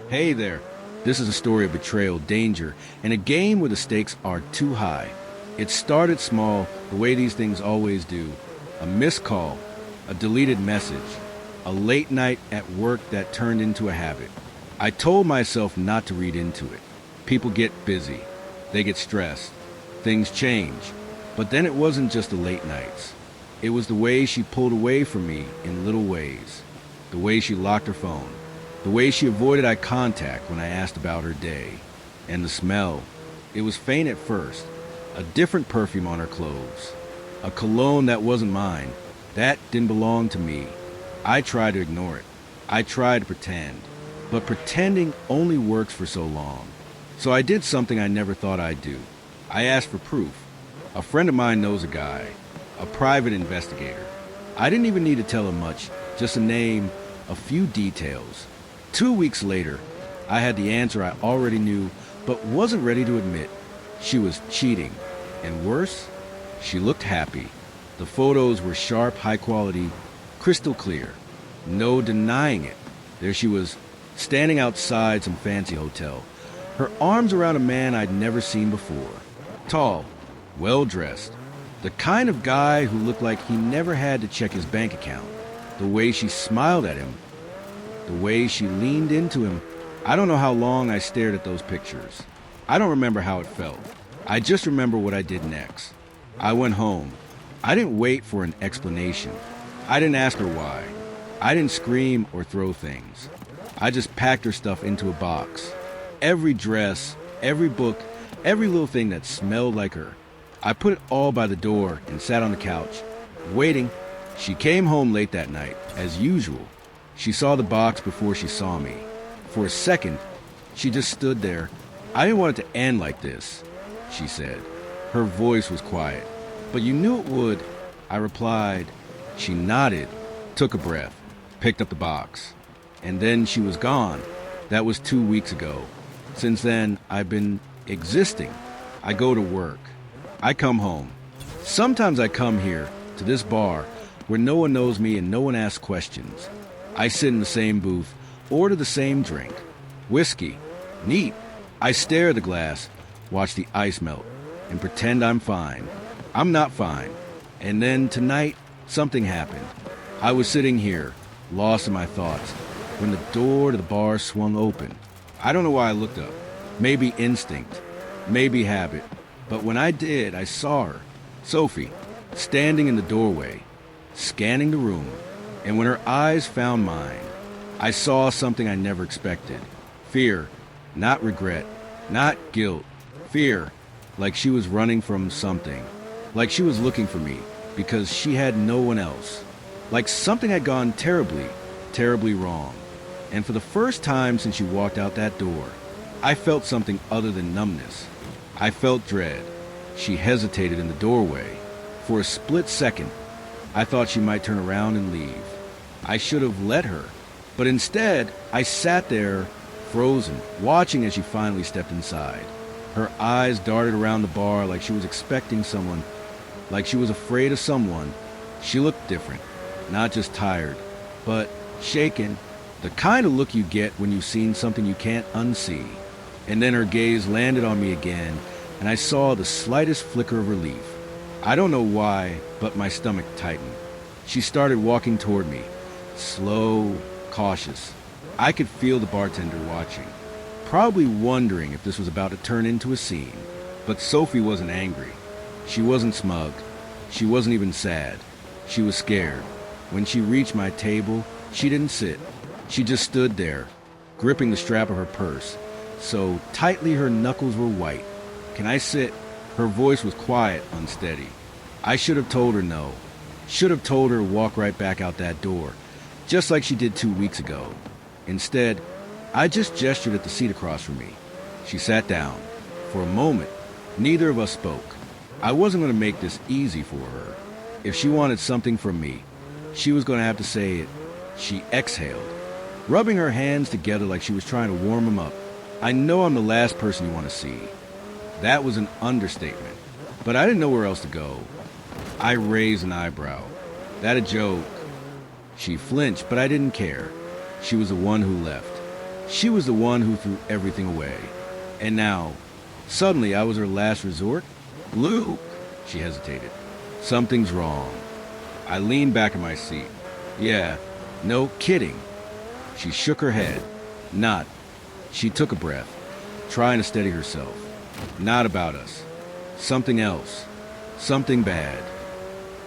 Hey there. This is a story of betrayal, danger, and a game where the stakes are too high. It started small, the way these things always do. A missed call, a deleted message, a late night at work that turned into a habit. I told myself not to read into it. People get busy. They get stressed. Things change. But then it wasn't just the late nights. It was the way she pulled away from me in little ways. The way she locked her phone. The way she avoided eye contact when I asked about her day. And the smell. It was faint at first. A different perfume on her clothes. A cologne that wasn't mine. That didn't belong to me. I tried to ignore it. I tried to pretend. But pretending only works for so long. So I did something I never thought I'd do. I asked for proof. A friend of mine knows a guy. A private investigator. I didn't even need to tell him much. Just a name, a few details. 2 weeks later, I had the answer I already knew, but wasn't ready to admit. She was cheating. And worse, she looked happy. The photos were sharp, high quality, crystal clear. No denying it. There she was, standing outside some fancy hotel. Her arms around a man I'd never seen before. Tall, well-dressed. The kind of guy who looked like he never had to check his bank account. The way she smiled at him. The way she leaned into him. I don't know how long I stared at those pictures. I don't remember how it felt. I just remember what I did next. I went home. I didn't wait for an explanation. I didn't ask her why. I didn't scream or throw things. I just packed her stuff into a box. Every dress, every book, every little thing that smelled like her. I put it all by the door and sat on the couch, waiting. She came home late that night, as usual. She saw the box before she saw me. For a second, she just stood there. I didn't want it to end like this, she said. Her voice was quiet. But you knew it would, I replied. She nodded, took a breath, picked up the box. And then she was gone. That was 2 weeks ago. Since then, I've been existing. I go to work. I come home. Sometimes I come here, to this bar, where no one knows me and no one asks questions. I sit in the same booth, order the same drink. Whiskey. Neat. I stare at the glass, watch the ice melt, and pretend I'm fine. I'm not fine. And then tonight, something happened. I was sitting here, lost in my thoughts, when the door to the bar swung open. I don't know why I looked up. Maybe instinct, maybe habit. But when I did, I saw her, Sophie, standing in the doorway, scanning the room. And when her eyes found mine, I saw something I never expected. Fear, not regret, not guilt. Fear, like she was running from something. Like she was looking for me, because she had no one else. Like something had gone terribly, terribly wrong. And for the first time since she walked out that door, I felt something other than numbness. I felt dread. She hesitated in the doorway. For a split second, I thought she might turn around and leave. I should have let her. But instead, I sat there, frozen, watching as she finally stepped inside. Her eyes darted around the bar like she was expecting someone, like she was afraid of someone. She looked different, not just tired, but shaken. The kind of look you get when you've seen something you can't unsee. And then her gaze landed on me again, and I saw the slightest flicker of relief. I don't know why, but my stomach tightened. She started walking toward me, slow, cautious. I could feel the bartender watching, probably wondering if this was about to turn into a scene. But Sophie wasn't angry. She wasn't smug. She wasn't even sad. She was scared. When she reached my table, she didn't sit. She just stood there, gripping the strap of her purse, so tightly her knuckles were white. "Can I sit?" Her voice was quiet, unsteady. I should have told her no. Should have told her to walk right back out that door, just like she did 2 weeks ago. Instead, I just gestured at the seat across from me. She sat down. For a moment, neither of us spoke. I wasn't going to make this easy for her. If she wanted something from me, she was going to have to say it. She exhaled, rubbing her hands together like she was trying to warm them up. "I know I'm the last person you want to see." That was an understatement, but I didn't know where else to go. I raised an eyebrow. "That a joke?" She flinched, but I didn't care. She was the one who left. She was the one who threw everything away. And now, suddenly I was her last resort? Luke, she hesitated. Something's wrong. I leaned back in my seat. Yeah, no kidding. She shook her head. Not. She took a breath, trying to steady herself. Not about us. Something else. Something bad.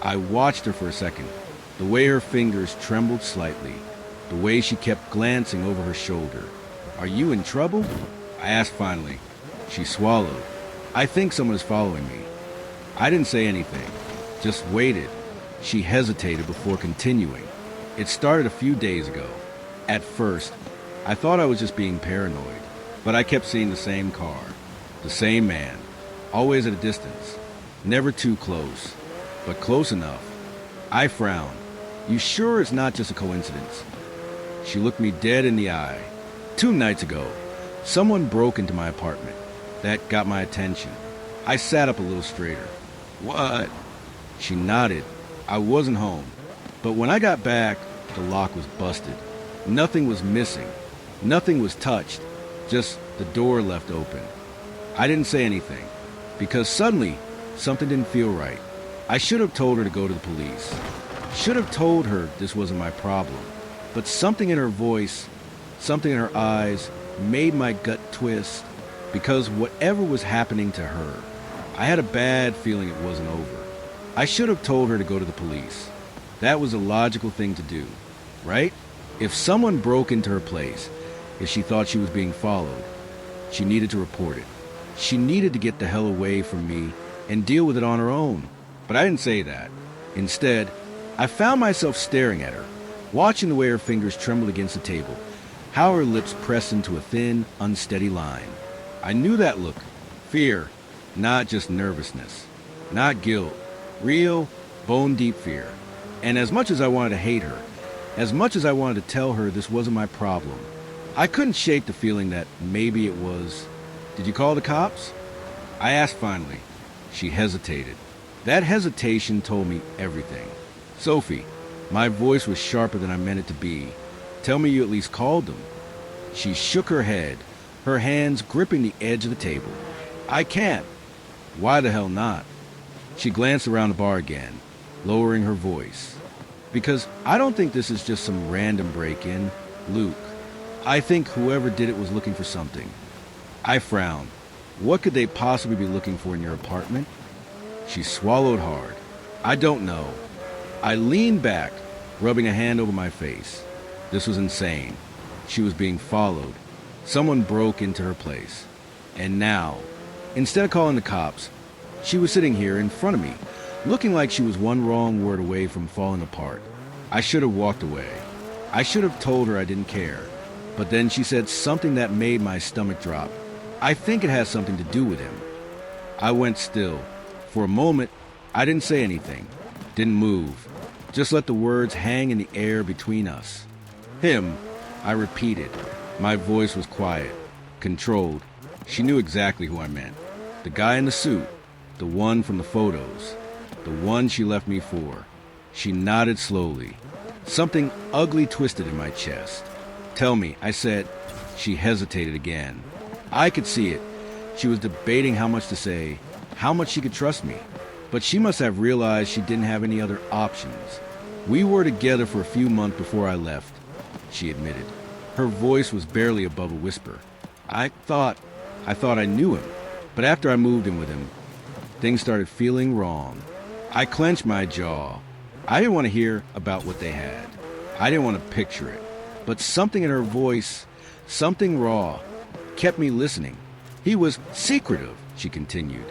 I watched her for a second, the way her fingers trembled slightly, the way she kept glancing over her shoulder. Are you in trouble? I asked finally. She swallowed. I think someone is following me. I didn't say anything, just waited. She hesitated before continuing. It started a few days ago. At first, I thought I was just being paranoid, but I kept seeing the same car, the same man, always at a distance, never too close, but close enough. I frowned. You sure it's not just a coincidence? She looked me dead in the eye. 2 nights ago, someone broke into my apartment. That got my attention. I sat up a little straighter. What? She nodded. I wasn't home. But when I got back, the lock was busted. Nothing was missing. Nothing was touched. Just the door left open. I didn't say anything, because suddenly, something didn't feel right. I should have told her to go to the police. Should have told her this wasn't my problem. But something in her voice, something in her eyes, made my gut twist, because whatever was happening to her, I had a bad feeling it wasn't over. I should have told her to go to the police. That was a logical thing to do, right? If someone broke into her place, if she thought she was being followed, she needed to report it. She needed to get the hell away from me and deal with it on her own. But I didn't say that. Instead, I found myself staring at her, watching the way her fingers trembled against the table, how her lips pressed into a thin, unsteady line. I knew that look. Fear, not just nervousness, not guilt, real, bone-deep fear. And as much as I wanted to hate her, as much as I wanted to tell her this wasn't my problem, I couldn't shake the feeling that maybe it was. Did you call the cops? I asked finally. She hesitated. That hesitation told me everything. Sophie, my voice was sharper than I meant it to be. Tell me you at least called them. She shook her head, her hands gripping the edge of the table. I can't. Why the hell not? She glanced around the bar again, lowering her voice. Because I don't think this is just some random break-in, Luke. I think whoever did it was looking for something. I frowned. What could they possibly be looking for in your apartment? She swallowed hard. I don't know. I leaned back, rubbing a hand over my face. This was insane. She was being followed. Someone broke into her place. And now, instead of calling the cops, she was sitting here in front of me, looking like she was one wrong word away from falling apart. I should have walked away. I should have told her I didn't care. But then she said something that made my stomach drop. I think it has something to do with him. I went still. For a moment, I didn't say anything, didn't move, just let the words hang in the air between us. Him, I repeated. My voice was quiet, controlled. She knew exactly who I meant. The guy in the suit, the one from the photos, the one she left me for. She nodded slowly. Something ugly twisted in my chest. Tell me, I said. She hesitated again. I could see it. She was debating how much to say, how much she could trust me. But she must have realized she didn't have any other options. We were together for a few months before I left, she admitted. Her voice was barely above a whisper. I thought I knew him. But after I moved in with him, things started feeling wrong. I clenched my jaw. I didn't want to hear about what they had. I didn't want to picture it. But something in her voice, something raw, kept me listening. He was secretive, she continued.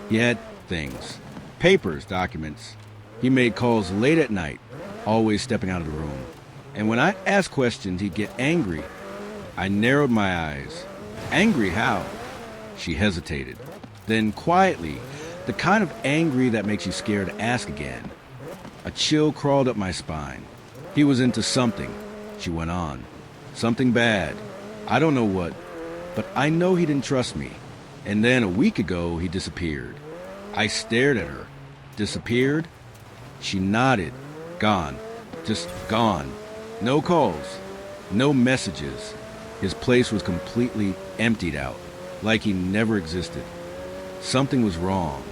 He had things, papers, documents. He made calls late at night, always stepping out of the room. And when I asked questions, he'd get angry. I narrowed my eyes. Angry how? She hesitated. Then quietly, the kind of angry that makes you scared to ask again. A chill crawled up my spine. He was into something, she went on. Something bad. I don't know what, but I know he didn't trust me. And then a week ago, he disappeared. I stared at her. Disappeared? She nodded. Gone. Just gone. No calls. No messages. His place was completely emptied out, like he never existed. Something was wrong.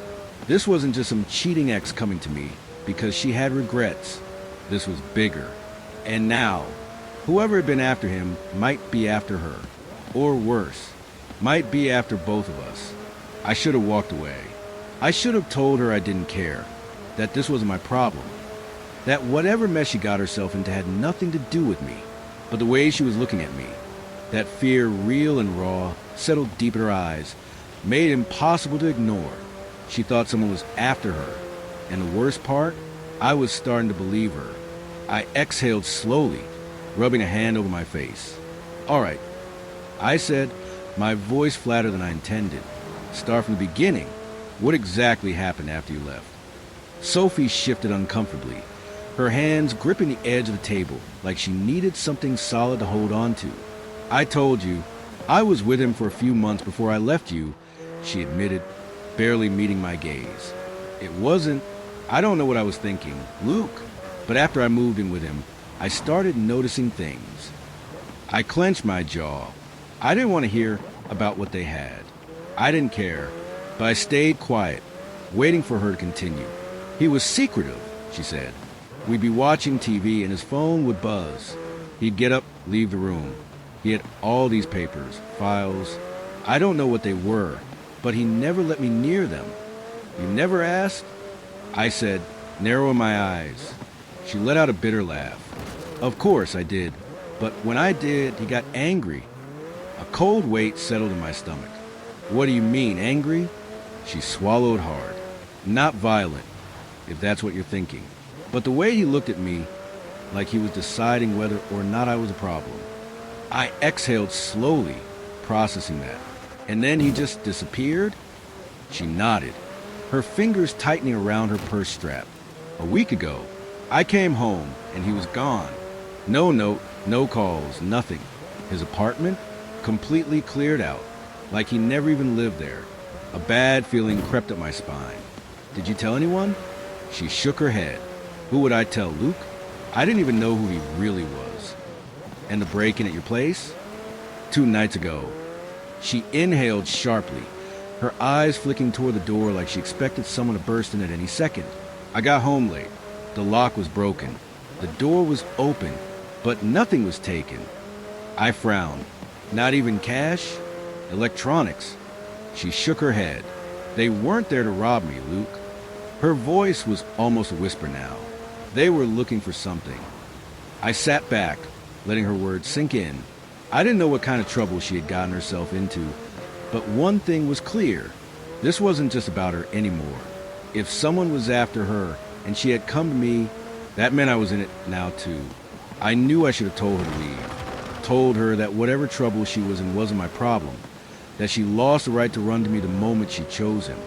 This wasn't just some cheating ex coming to me because she had regrets. This was bigger. And now, whoever had been after him might be after her. Or worse, might be after both of us. I should have walked away. I should have told her I didn't care, that this wasn't my problem, that whatever mess she got herself into had nothing to do with me. But the way she was looking at me, that fear, real and raw, settled deep in her eyes, made it impossible to ignore. She thought someone was after her. And the worst part, I was starting to believe her. I exhaled slowly, rubbing a hand over my face. "All right," I said, my voice flatter than I intended. "Start from the beginning. What exactly happened after you left?" Sophie shifted uncomfortably, her hands gripping the edge of the table like she needed something solid to hold on to. "I told you, I was with him for a few months before I left you," she admitted, barely meeting my gaze. "It wasn't, I don't know what I was thinking, Luke, but after I moved in with him, I started noticing things." I clenched my jaw. I didn't want to hear about what they had. I didn't care, but I stayed quiet, waiting for her to continue. "He was secretive," she said. "We'd be watching TV and his phone would buzz. He'd get up, leave the room. He had all these papers, files. I don't know what they were, but he never let me near them." "You never asked?" I said, narrowing my eyes. She let out a bitter laugh. "Of course I did, but when I did, he got angry." A cold weight settled in my stomach. "What do you mean, angry?" She swallowed hard. "Not violent, if that's what you're thinking. But the way he looked at me, like he was deciding whether or not I was a problem." I exhaled slowly, processing that. "And then he just disappeared?" She nodded, her fingers tightening around her purse strap. "A week ago, I came home and he was gone. No note, no calls, nothing. His apartment? Completely cleared out, like he never even lived there." A bad feeling crept up my spine. "Did you tell anyone?" She shook her head. "Who would I tell, Luke? I didn't even know who he really was." "And the break-in at your place?" 2 nights ago." She inhaled sharply, her eyes flicking toward the door like she expected someone to burst in at any second. "I got home late. The lock was broken. The door was open, but nothing was taken." I frowned. "Not even cash? Electronics?" She shook her head. "They weren't there to rob me, Luke." Her voice was almost a whisper now. "They were looking for something." I sat back, letting her words sink in. I didn't know what kind of trouble she had gotten herself into, but one thing was clear. This wasn't just about her anymore. If someone was after her and she had come to me, that meant I was in it now too. I knew I should have told her to leave. Told her that whatever trouble she was in wasn't my problem, that she lost the right to run to me the moment she chose him.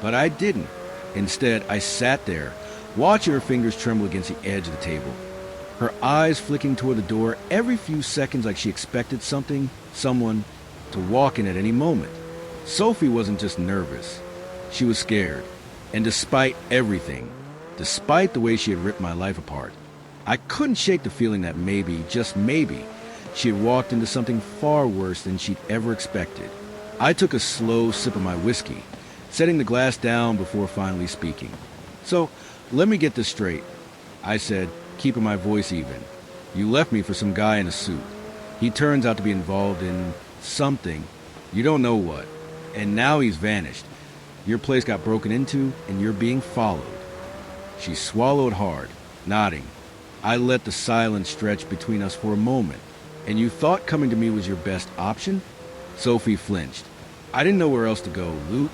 But I didn't. Instead, I sat there, watching her fingers tremble against the edge of the table, her eyes flicking toward the door every few seconds like she expected something, someone, to walk in at any moment. Sophie wasn't just nervous. She was scared. And despite everything, despite the way she had ripped my life apart, I couldn't shake the feeling that maybe, just maybe, she had walked into something far worse than she'd ever expected. I took a slow sip of my whiskey, setting the glass down before finally speaking. "So, let me get this straight," I said, keeping my voice even. "You left me for some guy in a suit. He turns out to be involved in something. You don't know what. And now he's vanished. Your place got broken into, and you're being followed." She swallowed hard, nodding. I let the silence stretch between us for a moment. "And you thought coming to me was your best option?" Sophie flinched. "I didn't know where else to go, Luke."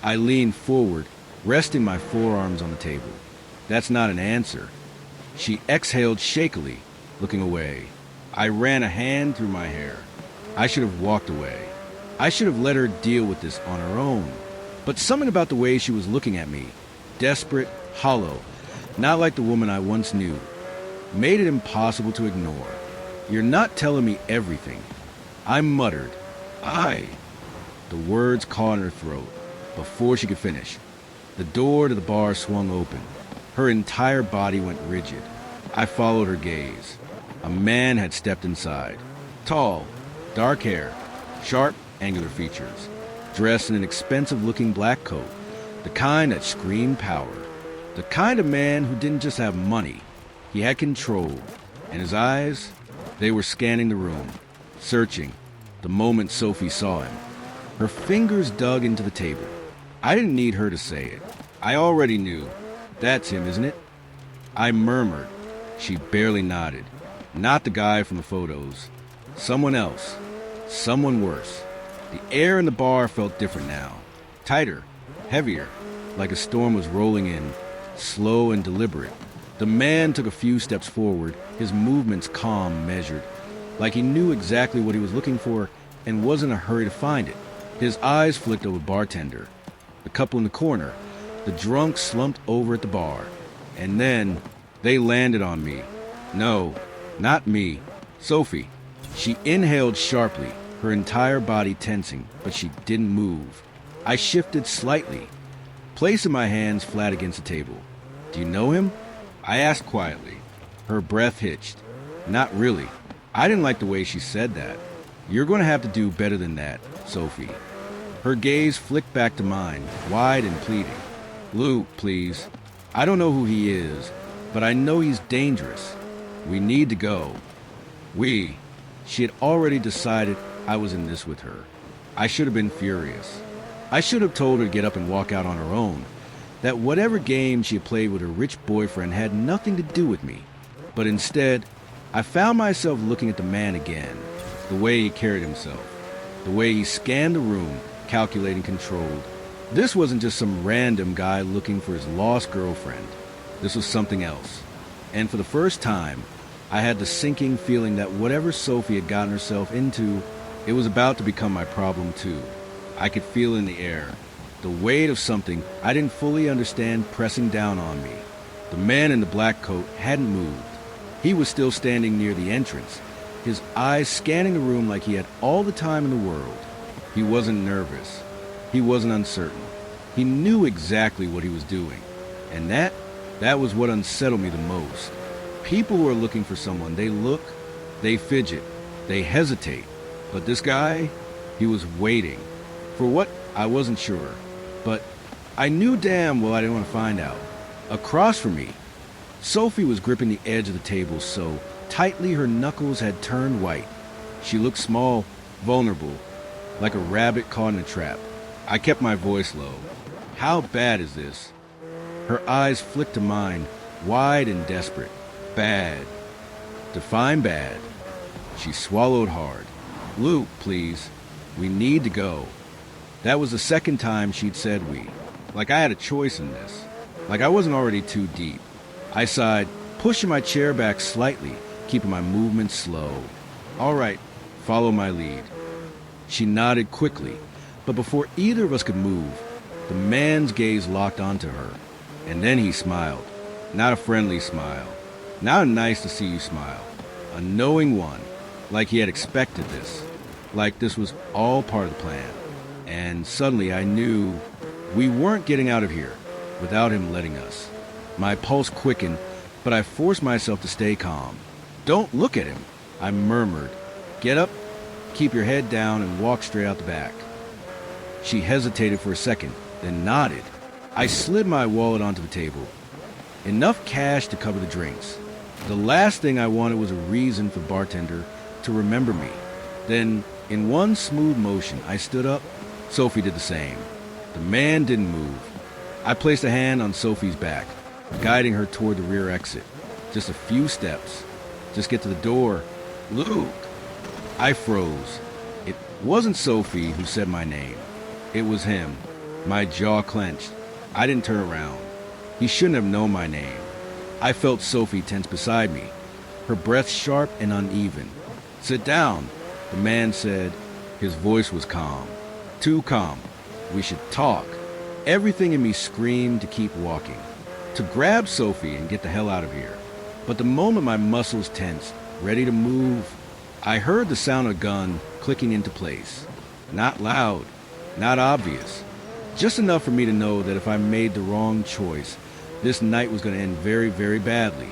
I leaned forward, resting my forearms on the table. "That's not an answer." She exhaled shakily, looking away. I ran a hand through my hair. I should have walked away. I should have let her deal with this on her own. But something about the way she was looking at me, desperate, hollow, not like the woman I once knew, made it impossible to ignore. "You're not telling me everything." I muttered. The words caught in her throat. Before she could finish, the door to the bar swung open. Her entire body went rigid. I followed her gaze. A man had stepped inside. Tall, dark hair, sharp, angular features, dressed in an expensive-looking black coat, the kind that screamed power, the kind of man who didn't just have money, he had control, and his eyes, they were scanning the room, searching, the moment Sophie saw him. Her fingers dug into the table. I didn't need her to say it. I already knew. That's him, isn't it? I murmured. She barely nodded. Not the guy from the photos. Someone else. Someone worse. The air in the bar felt different now. Tighter. Heavier. Like a storm was rolling in. Slow and deliberate. The man took a few steps forward, his movements calm, measured. Like he knew exactly what he was looking for and wasn't in a hurry to find it. His eyes flicked over bartender. The couple in the corner. The drunk slumped over at the bar. And then they landed on me. No, not me. Sophie. She inhaled sharply, her entire body tensing, but she didn't move. I shifted slightly, placing my hands flat against the table. Do you know him? I asked quietly. Her breath hitched. Not really. I didn't like the way she said that. You're going to have to do better than that, Sophie. Her gaze flicked back to mine, wide and pleading. Luke, please. I don't know who he is, but I know he's dangerous. We need to go. We. She had already decided I was in this with her. I should have been furious. I should have told her to get up and walk out on her own. That whatever game she had played with her rich boyfriend had nothing to do with me. But instead, I found myself looking at the man again. The way he carried himself. The way he scanned the room, calculating, controlled. This wasn't just some random guy looking for his lost girlfriend. This was something else. And for the first time, I had the sinking feeling that whatever Sophie had gotten herself into, it was about to become my problem too. I could feel in the air, the weight of something I didn't fully understand pressing down on me. The man in the black coat hadn't moved. He was still standing near the entrance, his eyes scanning the room like he had all the time in the world. He wasn't nervous. He wasn't uncertain. He knew exactly what he was doing. And that was what unsettled me the most. People who are looking for someone, they look, they fidget, they hesitate. But this guy, he was waiting. For what? I wasn't sure. But I knew damn well I didn't want to find out. Across from me, Sophie was gripping the edge of the table so tightly her knuckles had turned white. She looked small, vulnerable, like a rabbit caught in a trap. I kept my voice low. How bad is this? Her eyes flicked to mine, wide and desperate. Bad. Define bad. She swallowed hard. Luke, please. We need to go. That was the second time she'd said we. Like I had a choice in this. Like I wasn't already too deep. I sighed, pushing my chair back slightly, keeping my movements slow. All right, follow my lead. She nodded quickly, but before either of us could move, the man's gaze locked onto her. And then he smiled. Not a friendly smile. Not a nice to see you smile. A knowing one, like he had expected this. Like this was all part of the plan. And suddenly I knew we weren't getting out of here without him letting us. My pulse quickened, but I forced myself to stay calm. Don't look at him, I murmured. Get up, keep your head down, and walk straight out the back. She hesitated for a second, then nodded. I slid my wallet onto the table. Enough cash to cover the drinks. The last thing I wanted was a reason for the bartender to remember me. Then, in one smooth motion, I stood up. Sophie did the same. The man didn't move. I placed a hand on Sophie's back, guiding her toward the rear exit. Just a few steps. Just get to the door. Luke! I froze. It wasn't Sophie who said my name. It was him. My jaw clenched. I didn't turn around. He shouldn't have known my name. I felt Sophie tense beside me, her breath sharp and uneven. Sit down, the man said. His voice was calm. Too calm. We should talk. Everything in me screamed to keep walking, to grab Sophie and get the hell out of here. But the moment my muscles tensed, ready to move, I heard the sound of a gun clicking into place. Not loud, not obvious. Just enough for me to know that if I made the wrong choice, this night was going to end very, very badly.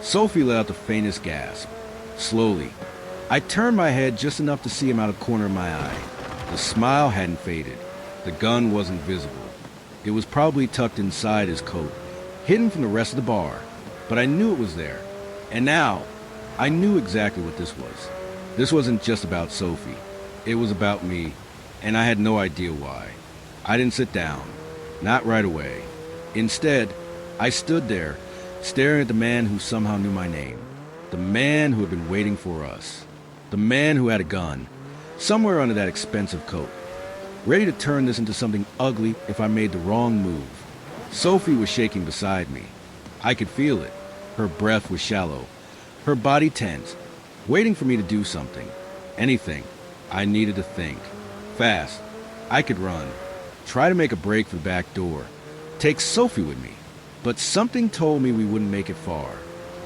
Sophie let out the faintest gasp. Slowly, I turned my head just enough to see him out of the corner of my eye. The smile hadn't faded. The gun wasn't visible. It was probably tucked inside his coat, hidden from the rest of the bar, but I knew it was there. And now, I knew exactly what this was. This wasn't just about Sophie. It was about me, and I had no idea why. I didn't sit down. Not right away. Instead, I stood there, staring at the man who somehow knew my name. The man who had been waiting for us. The man who had a gun, somewhere under that expensive coat, ready to turn this into something ugly if I made the wrong move. Sophie was shaking beside me. I could feel it. Her breath was shallow, her body tense, waiting for me to do something. Anything. I needed to think. Fast. I could run. Try to make a break for the back door. Take Sophie with me. But something told me we wouldn't make it far.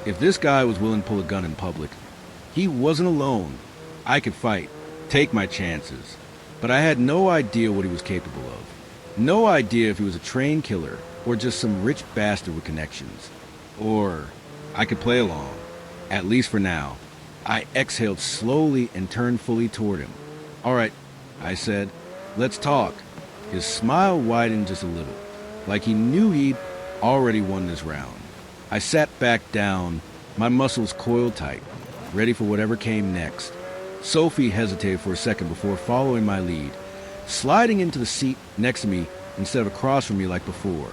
If this guy was willing to pull a gun in public, he wasn't alone. I could fight, take my chances. But I had no idea what he was capable of. No idea if he was a trained killer or just some rich bastard with connections. Or I could play along, at least for now. I exhaled slowly and turned fully toward him. "All right," I said, "let's talk." His smile widened just a little, like he knew he'd already won this round. I sat back down, my muscles coiled tight, ready for whatever came next. Sophie hesitated for a second before following my lead, sliding into the seat next to me instead of across from me like before.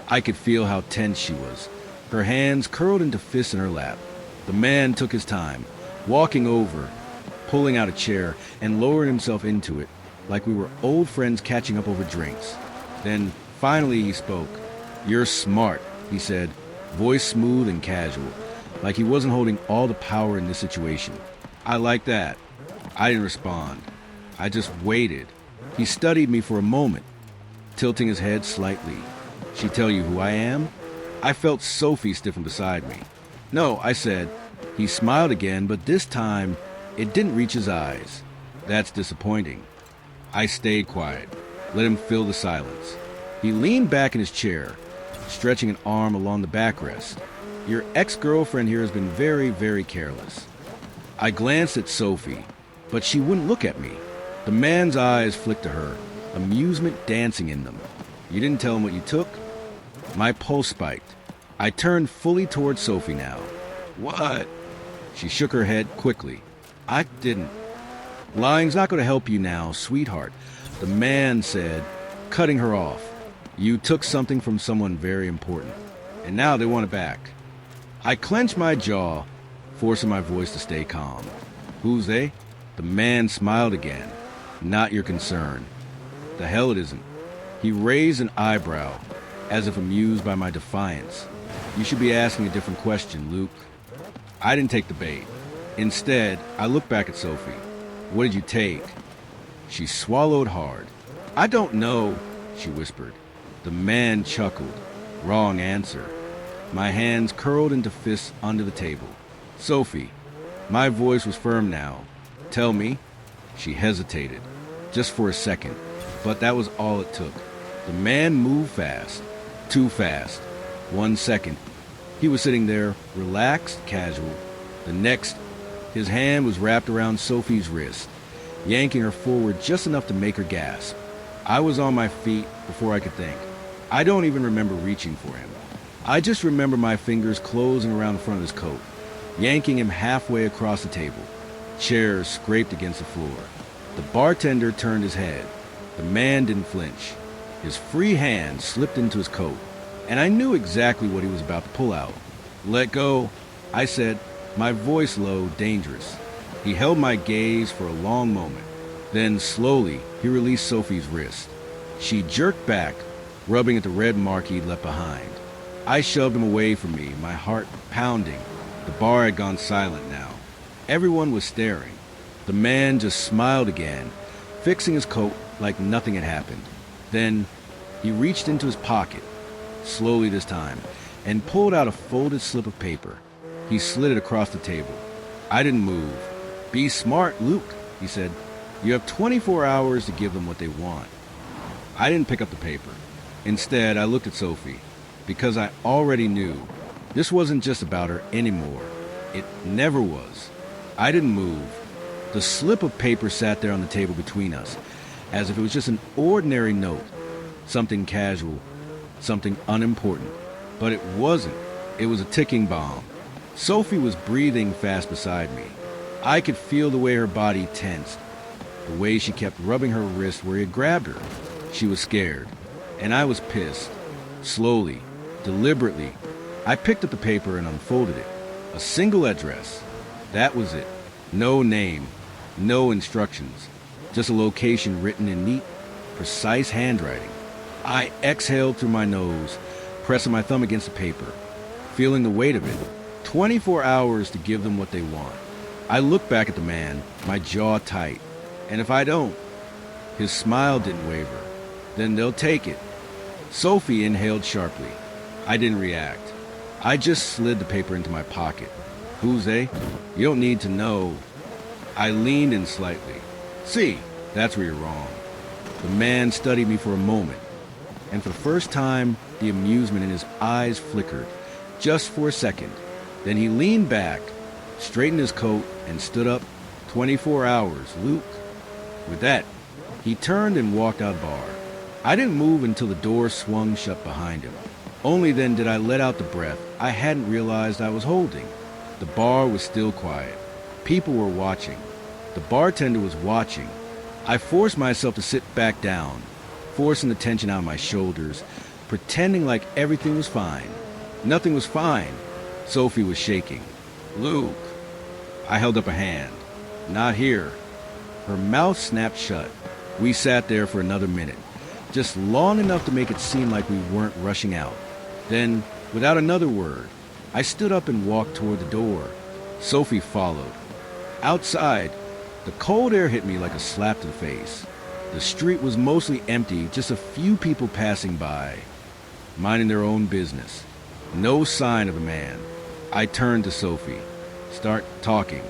I could feel how tense she was, her hands curled into fists in her lap. The man took his time, walking over, pulling out a chair, and lowering himself into it, like we were old friends catching up over drinks. Then, finally, he spoke. "You're smart," he said, voice smooth and casual, like he wasn't holding all the power in this situation. I like that. I didn't respond. I just waited. He studied me for a moment, tilting his head slightly. "She tell you who I am?" I felt Sophie stiffen beside me. "No," I said. He smiled again, but this time it didn't reach his eyes. That's disappointing. I stayed quiet, let him fill the silence. He leaned back in his chair, stretching an arm along the backrest. "Your ex-girlfriend here has been very, very careless." I glanced at Sophie, but she wouldn't look at me. The man's eyes flicked to her, amusement dancing in them. "You didn't tell him what you took?" My pulse spiked. I turned fully towards Sophie now. "What?" She shook her head quickly. "I didn't." "Lying's not going to help you now, sweetheart," the man said, cutting her off. "You took something from someone very important, and now they want it back." I clenched my jaw, forcing my voice to stay calm. "Who's they?" The man smiled again. "Not your concern." "The hell it isn't." He raised an eyebrow, as if amused by my defiance. "You should be asking a different question, Luke." I didn't take the bait. Instead, I looked back at Sophie. "What did you take?" She swallowed hard. "I don't know," she whispered. The man chuckled. "Wrong answer." My hands curled into fists under the table. "Sophie." My voice was firm now. "Tell me." She hesitated, just for a second, but that was all it took. The man moved fast. Too fast. 1 second. He was sitting there, relaxed, casual. The next, his hand was wrapped around Sophie's wrist, yanking her forward just enough to make her gasp. I was on my feet before I could think. I don't even remember reaching for him. I just remember my fingers closing around the front of his coat, yanking him halfway across the table. Chairs scraped against the floor. The bartender turned his head. The man didn't flinch. His free hand slipped into his coat, and I knew exactly what he was about to pull out. "Let go," I said, my voice low, dangerous. He held my gaze for a long moment. Then, slowly, he released Sophie's wrist. She jerked back, rubbing at the red mark he'd left behind. I shoved him away from me, my heart pounding. The bar had gone silent now. Everyone was staring. The man just smiled again, fixing his coat like nothing had happened. Then, he reached into his pocket, slowly this time, and pulled out a folded slip of paper. He slid it across the table. I didn't move. "Be smart, Luke," he said. "You have 24 hours to give them what they want." I didn't pick up the paper. Instead, I looked at Sophie, because I already knew this wasn't just about her anymore. It never was. I didn't move, The slip of paper sat there on the table between us, as if it was just an ordinary note, something casual, something unimportant. But it wasn't. It was a ticking bomb. Sophie was breathing fast beside me. I could feel the way her body tensed, the way she kept rubbing her wrist where he had grabbed her. She was scared, and I was pissed. Slowly, deliberately, I picked up the paper and unfolded it. A single address. That was it. No name, no instructions, just a location written in neat, precise handwriting. I exhaled through my nose, pressing my thumb against the paper, feeling the weight of it. 24 hours to give them what they want. I looked back at the man, my jaw tight. And if I don't, his smile didn't waver, then they'll take it. Sophie inhaled sharply. I didn't react. I just slid the paper into my pocket. Who's they? You don't need to know. I leaned in slightly. See, that's where you're wrong. The man studied me for a moment, and for the first time, the amusement in his eyes flickered, just for a second. Then he leaned back, straightened his coat, and stood up. 24 hours, Luke. With that, he turned and walked out of the bar. I didn't move until the door swung shut behind him. Only then did I let out the breath I hadn't realized I was holding. The bar was still quiet. People were watching. The bartender was watching. I forced myself to sit back down, forcing the tension out of my shoulders, pretending like everything was fine. Nothing was fine. Sophie was shaking. Luke. I held up a hand. Not here. Her mouth snapped shut. We sat there for another minute, just long enough to make it seem like we weren't rushing out. Then, without another word, I stood up and walked toward the door. Sophie followed. Outside, the cold air hit me like a slap to the face. The street was mostly empty, just a few people passing by, minding their own business. No sign of a man. I turned to Sophie. Start talking.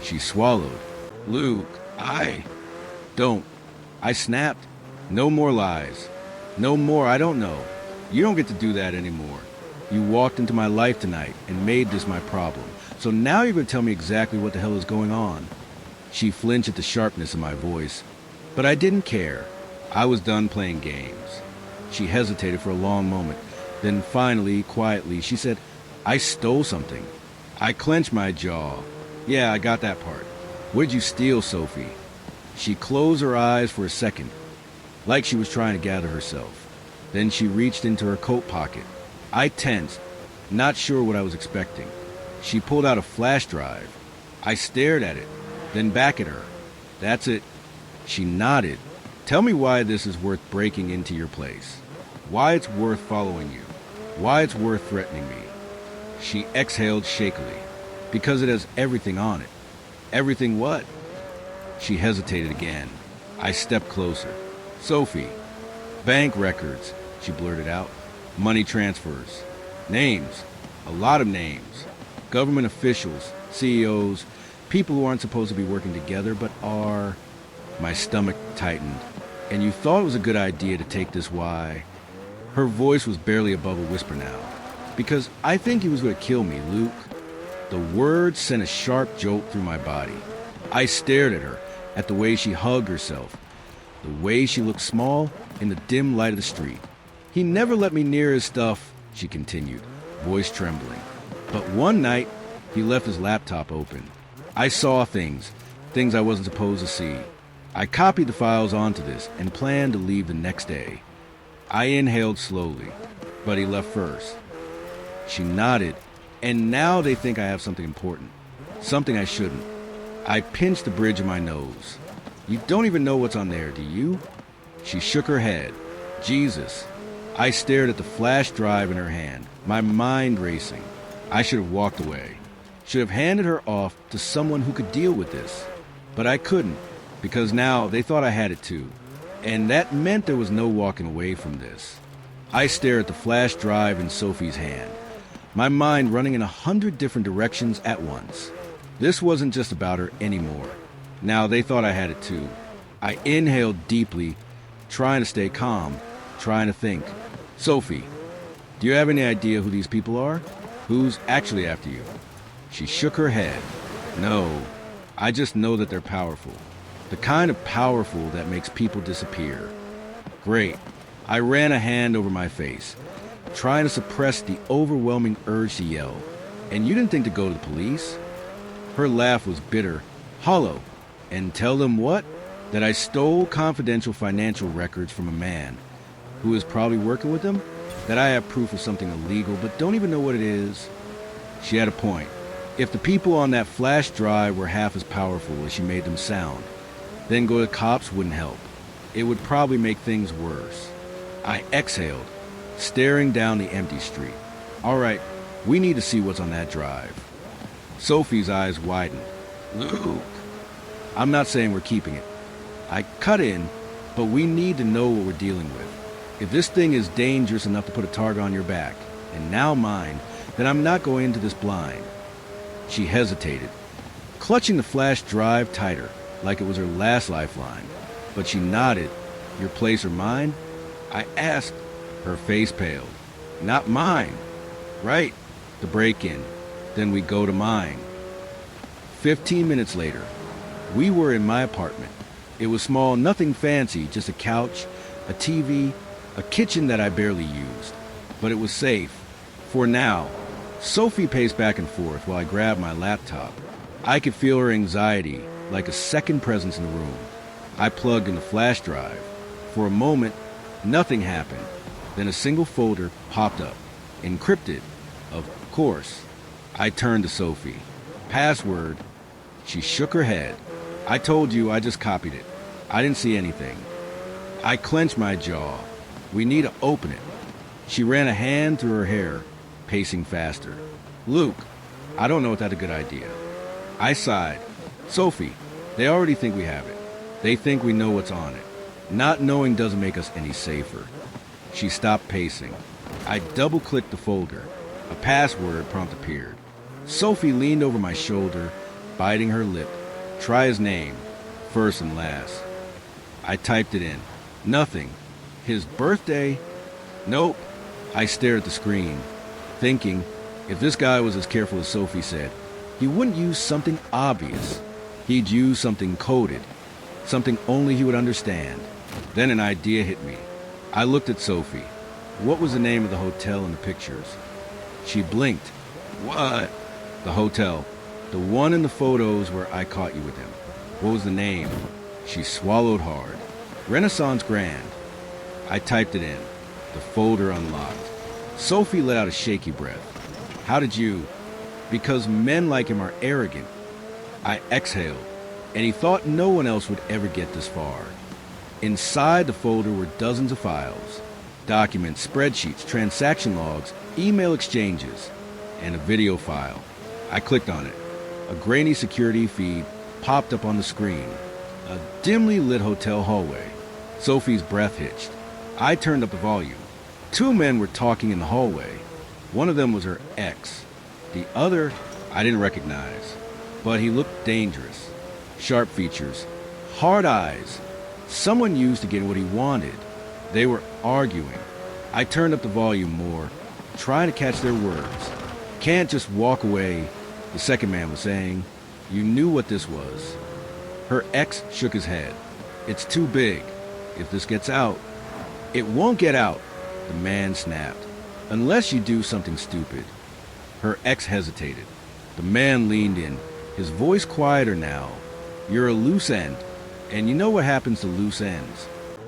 She swallowed. Luke, Don't. I snapped. No more lies. No more I don't know. You don't get to do that anymore. You walked into my life tonight and made this my problem. So now you're going to tell me exactly what the hell is going on. She flinched at the sharpness of my voice. But I didn't care. I was done playing games. She hesitated for a long moment. Then finally, quietly, she said, I stole something. I clenched my jaw. Yeah, I got that part. What did you steal, Sophie? She closed her eyes for a second, like she was trying to gather herself. Then she reached into her coat pocket. I tensed, not sure what I was expecting. She pulled out a flash drive. I stared at it, then back at her. That's it. She nodded. Tell me why this is worth breaking into your place. Why it's worth following you. Why it's worth threatening me. She exhaled shakily. Because it has everything on it. Everything what? She hesitated again. I stepped closer. Sophie. Bank records, she blurted out. Money transfers. Names. A lot of names. Government officials, CEOs, people who aren't supposed to be working together but are. My stomach tightened. And you thought it was a good idea to take this why? Her voice was barely above a whisper now. Because I think he was going to kill me, Luke. The words sent a sharp jolt through my body. I stared at her, at the way she hugged herself, the way she looked small in the dim light of the street. He never let me near his stuff, she continued, voice trembling. But one night, he left his laptop open. I saw things I wasn't supposed to see. I copied the files onto this and planned to leave the next day. I inhaled slowly, but he left first. She nodded, and now they think I have something important, something I shouldn't. I pinched the bridge of my nose. You don't even know what's on there, do you? She shook her head. Jesus. I stared at the flash drive in her hand, my mind racing. I should have walked away. Should have handed her off to someone who could deal with this. But I couldn't, because now they thought I had it too. And that meant there was no walking away from this. I stared at the flash drive in Sophie's hand, my mind running in 100 different directions at once. This wasn't just about her anymore. Now they thought I had it too. I inhaled deeply, trying to stay calm, trying to think. Sophie, do you have any idea who these people are? Who's actually after you? She shook her head. No. I just know that they're powerful. The kind of powerful that makes people disappear. Great. I ran a hand over my face, trying to suppress the overwhelming urge to yell. And you didn't think to go to the police? Her laugh was bitter, hollow. And tell them what? That I stole confidential financial records from a man who is probably working with them? That I have proof of something illegal but don't even know what it is? She had a point. If the people on that flash drive were half as powerful as she made them sound, then go to cops wouldn't help. It would probably make things worse. I exhaled, staring down the empty street. All right, we need to see what's on that drive. Sophie's eyes widened. Luke. I'm not saying we're keeping it. I cut in, but we need to know what we're dealing with. If this thing is dangerous enough to put a target on your back, and now mine, then I'm not going into this blind. She hesitated, clutching the flash drive tighter, like it was her last lifeline. But she nodded. Your place or mine? I asked. Her face paled. Not mine. Right. The break-in. Then we go to mine. 15 minutes later, we were in my apartment. It was small, nothing fancy, just a couch, a TV, a kitchen that I barely used. But it was safe. For now. Sophie paced back and forth while I grabbed my laptop. I could feel her anxiety, like a second presence in the room. I plugged in the flash drive. For a moment, nothing happened. Then a single folder popped up, encrypted, of course. I turned to Sophie. Password. She shook her head. I told you I just copied it. I didn't see anything. I clenched my jaw. We need to open it. She ran a hand through her hair, pacing faster. Luke, I don't know if that's a good idea. I sighed. Sophie, they already think we have it. They think we know what's on it. Not knowing doesn't make us any safer. She stopped pacing. I double-clicked the folder. A password prompt appeared. Sophie leaned over my shoulder, biting her lip. Try his name, first and last. I typed it in. Nothing. His birthday? Nope. I stared at the screen, thinking, if this guy was as careful as Sophie said, he wouldn't use something obvious. He'd use something coded, something only he would understand. Then an idea hit me. I looked at Sophie. What was the name of the hotel in the pictures? She blinked. What? The hotel. The one in the photos where I caught you with him. What was the name? She swallowed hard. Renaissance Grand. I typed it in. The folder unlocked. Sophie let out a shaky breath. How did you? Because men like him are arrogant. I exhaled, and he thought no one else would ever get this far. Inside the folder were dozens of files. Documents, spreadsheets, transaction logs, email exchanges, and a video file. I clicked on it. A grainy security feed popped up on the screen. A dimly lit hotel hallway. Sophie's breath hitched. I turned up the volume. Two men were talking in the hallway. One of them was her ex. The other, I didn't recognize. But he looked dangerous. Sharp features. Hard eyes. Someone used to get what he wanted. They were arguing. I turned up the volume more, trying to catch their words. Can't just walk away, the second man was saying. You knew what this was. Her ex shook his head. It's too big. If this gets out. It won't get out, the man snapped. Unless you do something stupid. Her ex hesitated. The man leaned in, his voice quieter now. You're a loose end, and you know what happens to loose ends.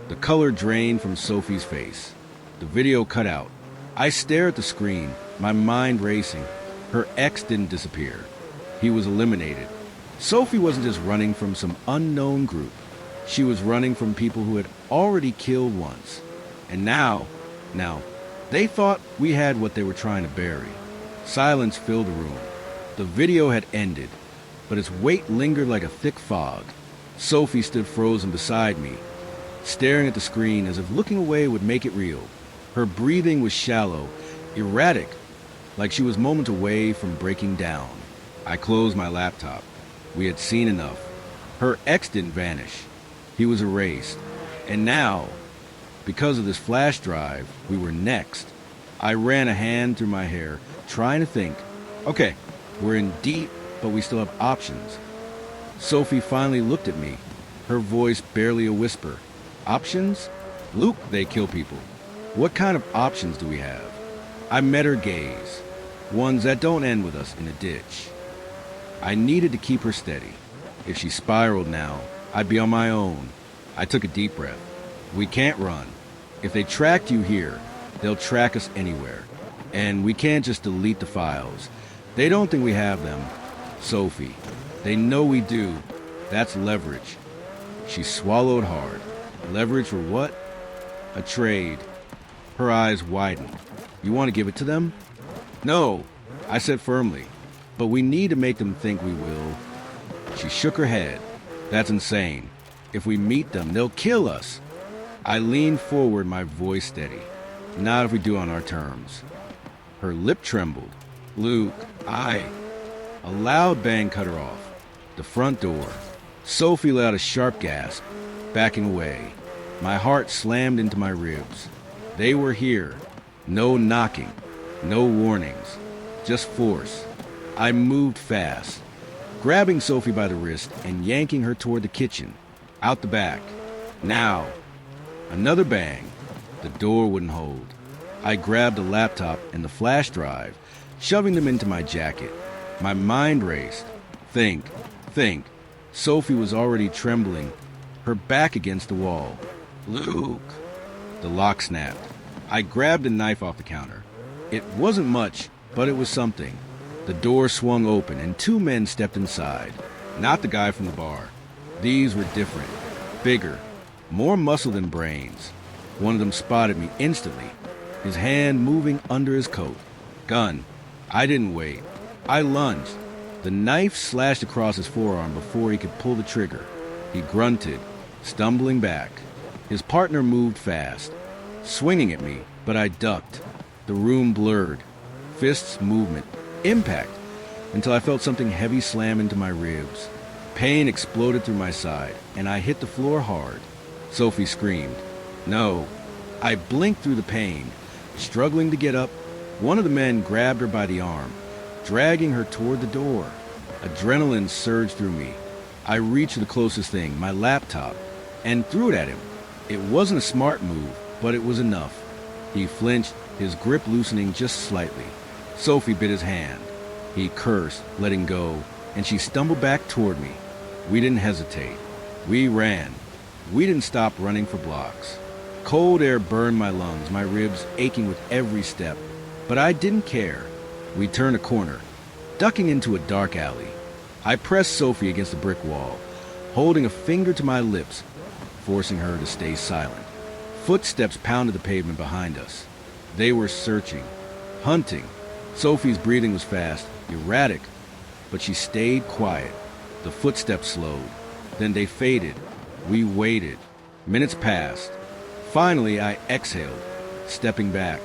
The color drained from Sophie's face. The video cut out. I stared at the screen, my mind racing. Her ex didn't disappear. He was eliminated. Sophie wasn't just running from some unknown group. She was running from people who had already killed once. And now, they thought we had what they were trying to bury. Silence filled the room. The video had ended, but its weight lingered like a thick fog. Sophie stood frozen beside me, staring at the screen as if looking away would make it real. Her breathing was shallow, erratic, like she was moments away from breaking down. I closed my laptop. We had seen enough. Her ex didn't vanish. He was erased. And now, because of this flash drive, we were next. I ran a hand through my hair, trying to think. Okay, we're in deep, but we still have options. Sophie finally looked at me, her voice barely a whisper. Options? Luke, they kill people. What kind of options do we have? I met her gaze, ones that don't end with us in a ditch. I needed to keep her steady. If she spiraled now, I'd be on my own. I took a deep breath. We can't run. If they tracked you here, they'll track us anywhere. And we can't just delete the files. They don't think we have them. Sophie, they know we do. That's leverage. She swallowed hard. Leverage for what? A trade. Her eyes widened. You want to give it to them? No, I said firmly. But we need to make them think we will. She shook her head. That's insane. If we meet them, they'll kill us. I leaned forward, my voice steady. Not if we do on our terms. Her lip trembled. Luke, A loud bang cut her off. The front door. Sophie let out a sharp gasp, backing away. My heart slammed into my ribs. They were here. No knocking. No warnings. Just force. I moved fast, grabbing Sophie by the wrist and yanking her toward the kitchen, out the back. Now. Another bang. The door wouldn't hold. I grabbed a laptop and the flash drive, shoving them into my jacket. My mind raced. Think. Sophie was already trembling, her back against the wall. Luke. The lock snapped. I grabbed a knife off the counter. It wasn't much, but it was something. The door swung open and two men stepped inside. Not the guy from the bar. These were different. Bigger. More muscle than brains. One of them spotted me instantly, his hand moving under his coat. Gun. I didn't wait. I lunged. The knife slashed across his forearm before he could pull the trigger. He grunted, stumbling back. His partner moved fast, swinging at me, but I ducked. The room blurred. Fists movement. Impact. Until I felt something heavy slam into my ribs. Pain exploded through my side, and I hit the floor hard. Sophie screamed. No. I blinked through the pain. Struggling to get up, one of the men grabbed her by the arm, dragging her toward the door. Adrenaline surged through me. I reached the closest thing, my laptop, and threw it at him. It wasn't a smart move, but it was enough. He flinched, his grip loosening just slightly. Sophie bit his hand. He cursed, letting go, and she stumbled back toward me. We didn't hesitate. We ran. We didn't stop running for blocks. Cold air burned my lungs, my ribs aching with every step. But I didn't care. We turned a corner, ducking into a dark alley. I pressed Sophie against the brick wall, holding a finger to my lips, forcing her to stay silent. Footsteps pounded the pavement behind us. They were searching, hunting. Sophie's breathing was fast, erratic, but she stayed quiet. The footsteps slowed. Then they faded. We waited. Minutes passed. Finally, I exhaled, stepping back.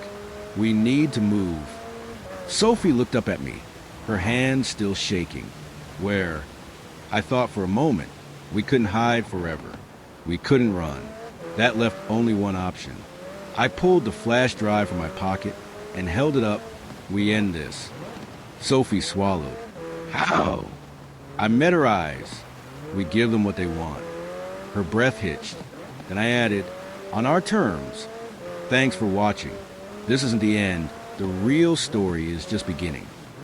We need to move. Sophie looked up at me, her hands still shaking. Where? I thought for a moment. We couldn't hide forever. We couldn't run. That left only one option. I pulled the flash drive from my pocket and held it up. We end this. Sophie swallowed. How? I met her eyes. We give them what they want. Her breath hitched. Then I added, on our terms. Thanks for watching. This isn't the end. The real story is just beginning.